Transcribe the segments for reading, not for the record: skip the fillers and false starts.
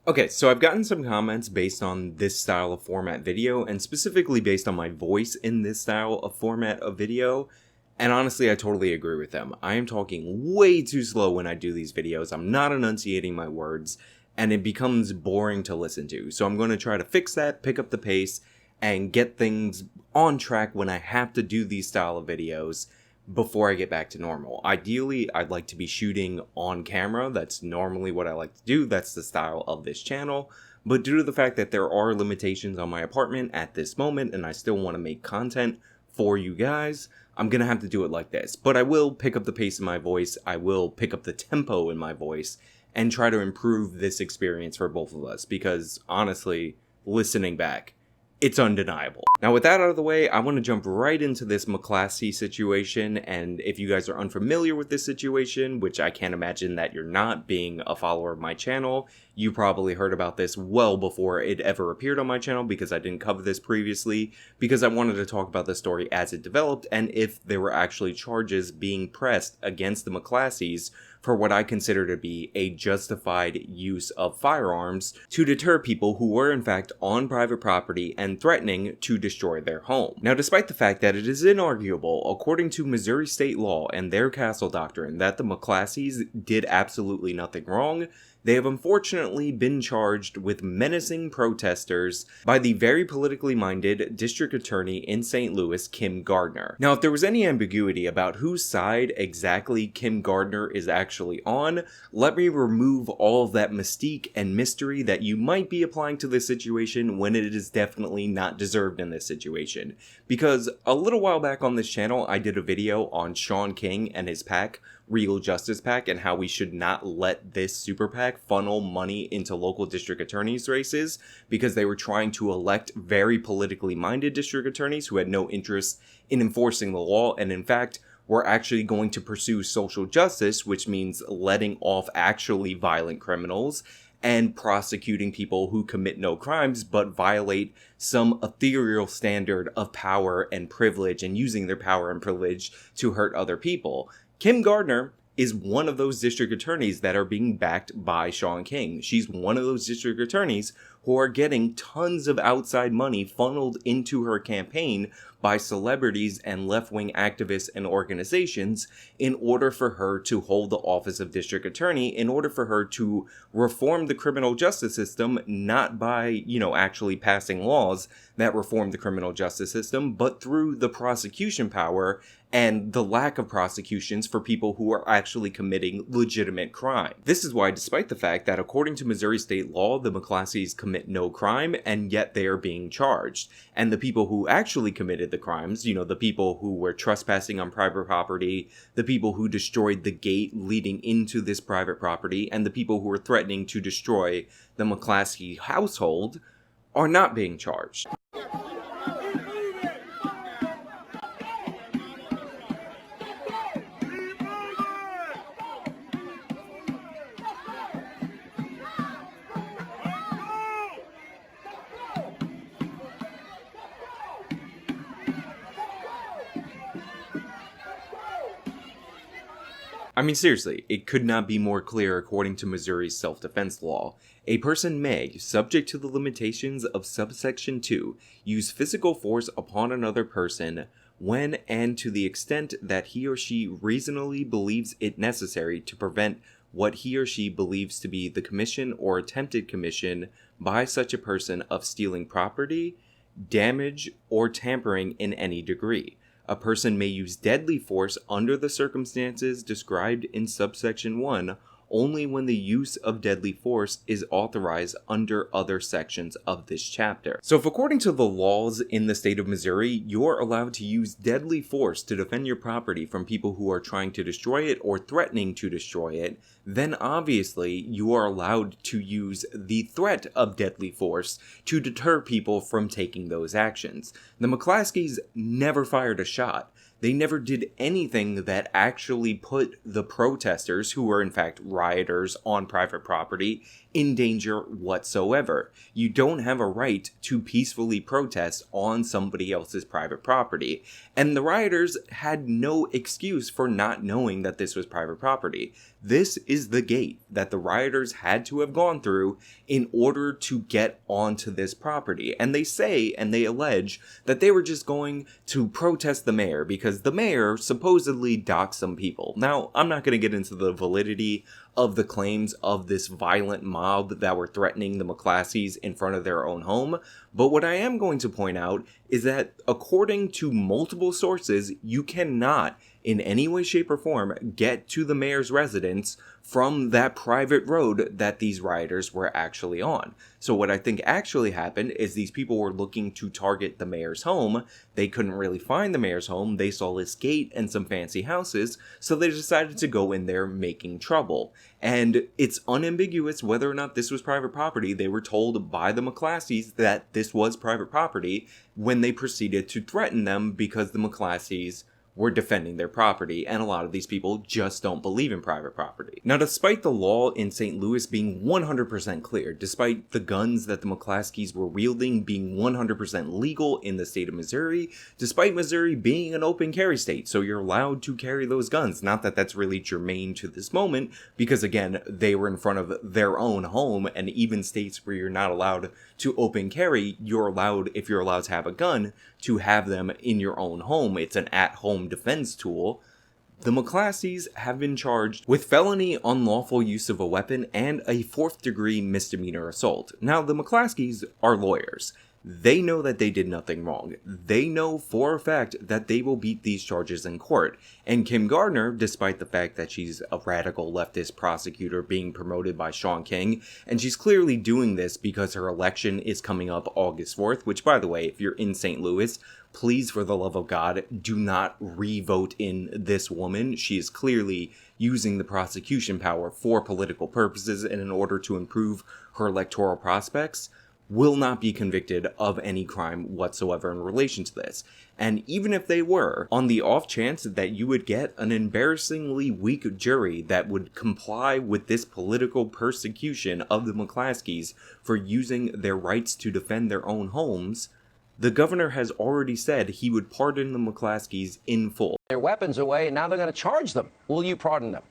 Okay, so I've gotten some comments based on this style of format video, and specifically based on my voice in this style of format of video, and honestly, I totally agree with them. I am talking way too slow when I do these videos, I'm not enunciating my words, and it becomes boring to listen to. So I'm going to try to fix that, pick up the pace, and get things on track when I have to do these style of videos before I get back to normal. Ideally, I'd like to be shooting on camera. That's normally what I like to do. That's the style of this channel. But due to the fact that there are limitations on my apartment at this moment, and I still want to make content for you guys, I'm going to have to do it like this. But I will pick up the pace in my voice. I will pick up the tempo in my voice and try to improve this experience for both of us. Because honestly, listening back, it's undeniable. Now with that out of the way, I want to jump right into this McCloskey situation, and if you guys are unfamiliar with this situation, which I can't imagine that you're not being a follower of my channel, you probably heard about this well before it ever appeared on my channel because I didn't cover this previously, because I wanted to talk about the story as it developed and if there were actually charges being pressed against the McCloskeys for what I consider to be a justified use of firearms to deter people who were in fact on private property and threatening to destroy their home. Now, despite the fact that it is inarguable, according to Missouri state law and their castle doctrine, that the McCloskeys did absolutely nothing wrong, they have unfortunately been charged with menacing protesters by the very politically minded district attorney in St. Louis, Kim Gardner. Now, if there was any ambiguity about whose side exactly Kim Gardner is actually on, let me remove all of that mystique and mystery that you might be applying to this situation when it is definitely not deserved in this situation. Because a little while back on this channel, I did a video on Shaun King and his PAC, Real Justice PAC, and how we should not let this super PAC funnel money into local district attorneys races because they were trying to elect very politically minded district attorneys who had no interest in enforcing the law, and in fact were actually going to pursue social justice, which means letting off actually violent criminals and prosecuting people who commit no crimes but violate some ethereal standard of power and privilege and using their power and privilege to hurt other people. Kim Gardner is one of those district attorneys that are being backed by Shaun King. She's one of those district attorneys who are getting tons of outside money funneled into her campaign by celebrities and left-wing activists and organizations in order for her to hold the office of district attorney, in order for her to reform the criminal justice system, not by, actually passing laws that reform the criminal justice system, but through the prosecution power and the lack of prosecutions for people who are actually committing legitimate crime. This is why, despite the fact that according to Missouri state law, the McCloskeys commit no crime, and yet they are being charged. And the people who actually committed the crimes, the people who were trespassing on private property, the people who destroyed the gate leading into this private property, and the people who were threatening to destroy the McCloskey household, are not being charged. I mean, seriously, it could not be more clear according to Missouri's self-defense law. A person may, subject to the limitations of subsection 2, use physical force upon another person when and to the extent that he or she reasonably believes it necessary to prevent what he or she believes to be the commission or attempted commission by such a person of stealing property, damage, or tampering in any degree. A person may use deadly force under the circumstances described in subsection 1 only when the use of deadly force is authorized under other sections of this chapter. So if according to the laws in the state of Missouri, you're allowed to use deadly force to defend your property from people who are trying to destroy it or threatening to destroy it, then obviously you are allowed to use the threat of deadly force to deter people from taking those actions. The McCloskeys never fired a shot. They never did anything that actually put the protesters, who were in fact rioters on private property, in danger whatsoever. You don't have a right to peacefully protest on somebody else's private property. And the rioters had no excuse for not knowing that this was private property. This is the gate that the rioters had to have gone through in order to get onto this property. And they say, and they allege, that they were just going to protest the mayor because the mayor supposedly doxed some people. Now, I'm not going to get into the validity of the claims of this violent mob that were threatening the McCloskeys in front of their own home, but what I am going to point out is that according to multiple sources, you cannot in any way, shape, or form get to the mayor's residence from that private road that these rioters were actually on. So what I think actually happened is these people were looking to target the mayor's home. They couldn't really find the mayor's home. They saw this gate and some fancy houses, so they decided to go in there making trouble. And it's unambiguous whether or not this was private property. They were told by the McCloskeys that this was private property when they proceeded to threaten them because the McCloskeys were defending their property, and a lot of these people just don't believe in private property. Now, despite the law in St. Louis being 100% clear, despite the guns that the McCloskeys were wielding being 100% legal in the state of Missouri, despite Missouri being an open carry state, so you're allowed to carry those guns. Not that that's really germane to this moment, because again, they were in front of their own home, and even states where you're not allowed to open carry, you're allowed, if you're allowed to have a gun, to have them in your own home. It's an at-home defense tool. The McCloskeys have been charged with felony unlawful use of a weapon and a 4th-degree misdemeanor assault. Now, the McCloskeys are lawyers. They know that they did nothing wrong. They know for a fact that they will beat these charges in court. And Kim Gardner, despite the fact that she's a radical leftist prosecutor being promoted by Shaun King, and she's clearly doing this because her election is coming up August 4th, which, by the way, if you're in St. Louis, please, for the love of God, do not re-vote in this woman. She is clearly using the prosecution power for political purposes and in order to improve her electoral prospects. Will not be convicted of any crime whatsoever in relation to this. And even if they were, on the off chance that you would get an embarrassingly weak jury that would comply with this political persecution of the McCloskeys for using their rights to defend their own homes, the governor has already said he would pardon the McCloskeys in full. Their weapons away, and now they're going to charge them. Will you pardon them?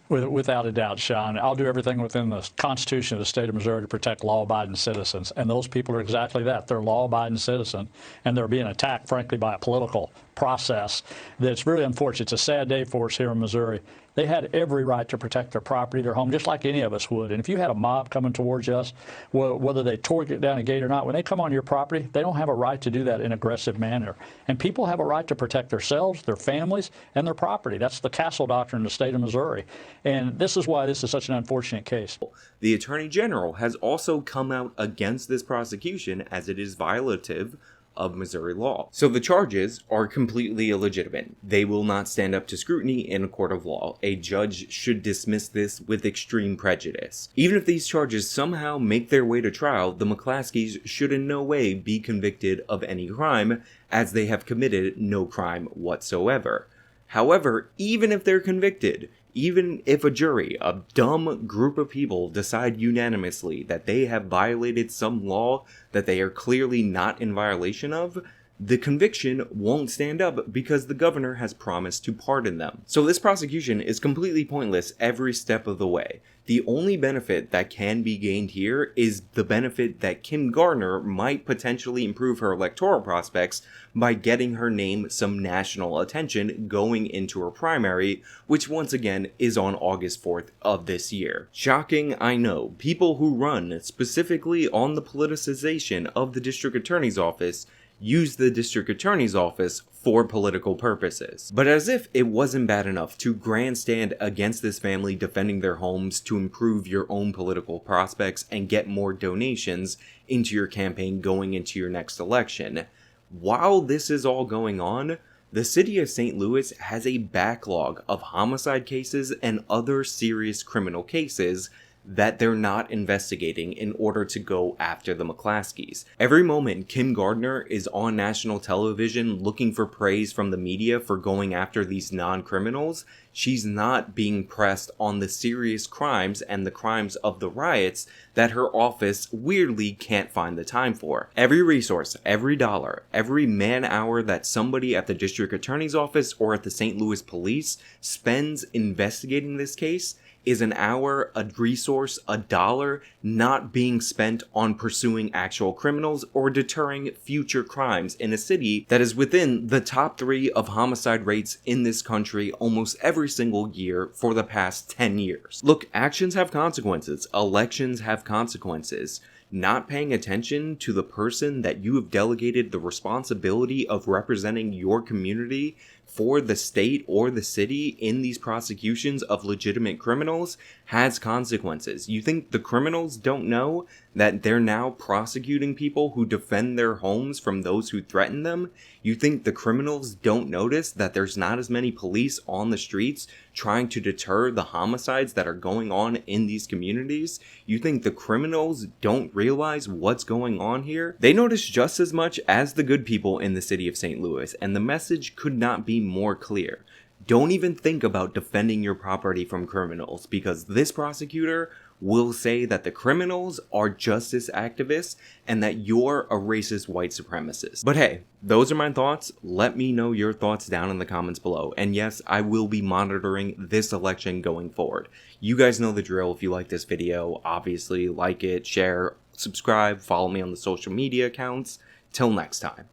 Without a doubt, Sean. I'll do everything within the Constitution of the state of Missouri to protect law-abiding citizens. And those people are exactly that. They're law-abiding citizens, and they're being attacked, frankly, by a political process that's really unfortunate. It's a sad day for us here in Missouri. They had every right to protect their property, their home, just like any of us would. And if you had a mob coming towards us, whether they tore down a gate or not, when they come on your property, they don't have a right to do that in an aggressive manner. And people have a right to protect themselves, their families, and their property. That's the Castle Doctrine in the state of Missouri. And this is why this is such an unfortunate case. The Attorney General has also come out against this prosecution as it is violative of Missouri law. So the charges are completely illegitimate. They will not stand up to scrutiny in a court of law. A judge should dismiss this with extreme prejudice. Even if these charges somehow make their way to trial, the McCloskeys should in no way be convicted of any crime, as they have committed no crime whatsoever. However, even if they're convicted, even if a jury, a dumb group of people, decide unanimously that they have violated some law that they are clearly not in violation of, the conviction won't stand up because the governor has promised to pardon them. So this prosecution is completely pointless every step of the way. The only benefit that can be gained here is the benefit that Kim Gardner might potentially improve her electoral prospects by getting her name some national attention going into her primary, which once again is on August 4th of this year. Shocking, I know. People who run specifically on the politicization of the district attorney's office use the district attorney's office for political purposes. But as if it wasn't bad enough to grandstand against this family defending their homes to improve your own political prospects and get more donations into your campaign going into your next election, while this is all going on, the city of St. Louis has a backlog of homicide cases and other serious criminal cases that they're not investigating in order to go after the McCloskeys. Every moment Kim Gardner is on national television looking for praise from the media for going after these non-criminals, she's not being pressed on the serious crimes and the crimes of the riots that her office weirdly can't find the time for. Every resource, every dollar, every man-hour that somebody at the district attorney's office or at the St. Louis police spends investigating this case is an hour, a resource, a dollar not being spent on pursuing actual criminals or deterring future crimes in a city that is within the top 3 of homicide rates in this country almost every single year for the past 10 years. Look, actions have consequences. Elections have consequences. Not paying attention to the person that you have delegated the responsibility of representing your community for the state or the city in these prosecutions of legitimate criminals has consequences. You think the criminals don't know that they're now prosecuting people who defend their homes from those who threaten them? You think the criminals don't notice that there's not as many police on the streets trying to deter the homicides that are going on in these communities? You think the criminals don't realize what's going on here? They notice just as much as the good people in the city of St. Louis, and the message could not be more clear. Don't even think about defending your property from criminals, because this prosecutor will say that the criminals are justice activists and that you're a racist white supremacist. But hey, those are my thoughts. Let me know your thoughts down in the comments below. And yes, I will be monitoring this election going forward. You guys know the drill. If you like this video, obviously like it, share, subscribe, follow me on the social media accounts. Till next time.